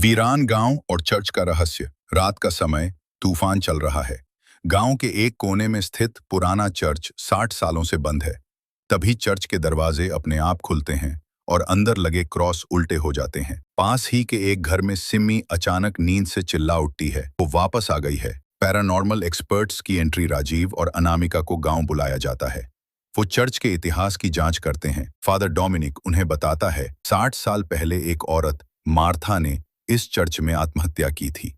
वीरान गांव और चर्च का रहस्य। रात का समय, तूफान चल रहा है। गांव के एक कोने में स्थित पुराना चर्च 60 सालों से बंद है। तभी चर्च के दरवाजे अपने आप खुलते हैं और अंदर लगे क्रॉस उल्टे हो जाते हैं। पास ही के एक घर में सिमी अचानक नींद से चिल्ला उठती है। वो वापस आ गई है। पैरानॉर्मल एक्सपर्ट्स की एंट्री। राजीव और अनामिका को गांव बुलाया जाता है। वो चर्च के इतिहास की जांच करते हैं। फादर डोमिनिक उन्हें बताता है 60 साल पहले एक औरत मार्था ने इस चर्च में आत्महत्या की थी।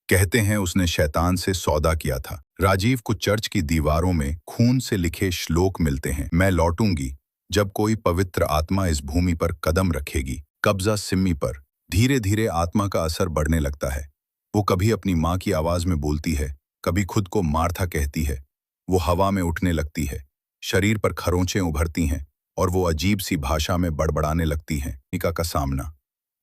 कहते हैं उसने शैतान से सौदा किया था। राजीव को चर्च की दीवारों में खून से लिखे श्लोक मिलते हैं। मैं लौटूंगी जब कोई पवित्र आत्मा इस भूमि पर कदम रखेगी। कब्जा सिम्मी पर। धीरे धीरे आत्मा का असर बढ़ने लगता है। वो कभी अपनी माँ की आवाज में बोलती है, कभी खुद को मार्था कहती है। वो हवा में उठने लगती है, शरीर पर खरोंचें उभरती हैं और वो अजीब सी भाषा में बड़बड़ाने लगती हैं। निका का सामना।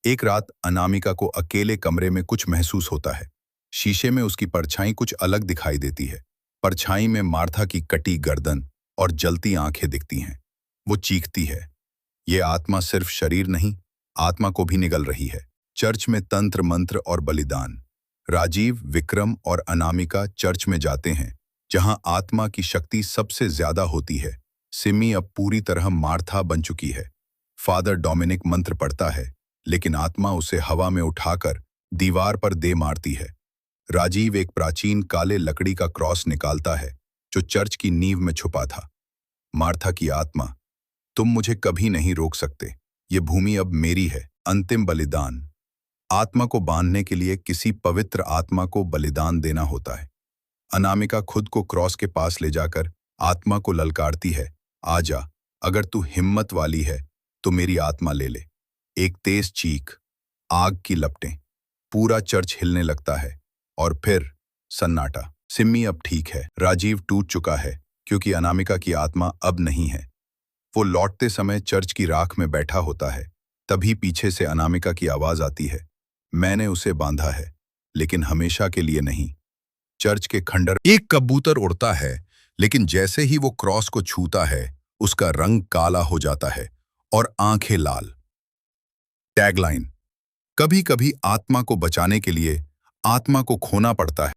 एक रात अनामिका को अकेले कमरे में कुछ महसूस होता है। शीशे में उसकी परछाई कुछ अलग दिखाई देती है। परछाई में मार्था की कटी गर्दन और जलती आंखें दिखती हैं। वो चीखती है, ये आत्मा सिर्फ शरीर नहीं, आत्मा को भी निगल रही है। चर्च में तंत्र मंत्र और बलिदान। राजीव, विक्रम और अनामिका चर्च में जाते हैं जहां आत्मा की शक्ति सबसे ज्यादा होती है। सिमी अब पूरी तरह मार्था बन चुकी है। फादर डोमिनिक मंत्र पढ़ता है, लेकिन आत्मा उसे हवा में उठाकर दीवार पर दे मारती है। राजीव एक प्राचीन काले लकड़ी का क्रॉस निकालता है जो चर्च की नींव में छुपा था। मार्था की आत्मा, तुम मुझे कभी नहीं रोक सकते। ये भूमि अब मेरी है। अंतिम बलिदान। आत्मा को बांधने के लिए किसी पवित्र आत्मा को बलिदान देना होता है। अनामिका खुद को क्रॉस के पास ले जाकर आत्मा को ललकारती है, आजा, अगर तू हिम्मत वाली है तो मेरी आत्मा ले ले। एक तेज चीख, आग की लपटें, पूरा चर्च हिलने लगता है और फिर सन्नाटा। सिम्मी अब ठीक है। राजीव टूट चुका है क्योंकि अनामिका की आत्मा अब नहीं है। वो लौटते समय चर्च की राख में बैठा होता है। तभी पीछे से अनामिका की आवाज आती है, मैंने उसे बांधा है, लेकिन हमेशा के लिए नहीं। चर्च के खंडर एक कबूतर उड़ता है, लेकिन जैसे ही वो क्रॉस को छूता है उसका रंग काला हो जाता है और आंखें लाल। टैगलाइन, कभी कभी आत्मा को बचाने के लिए आत्मा को खोना पड़ता है।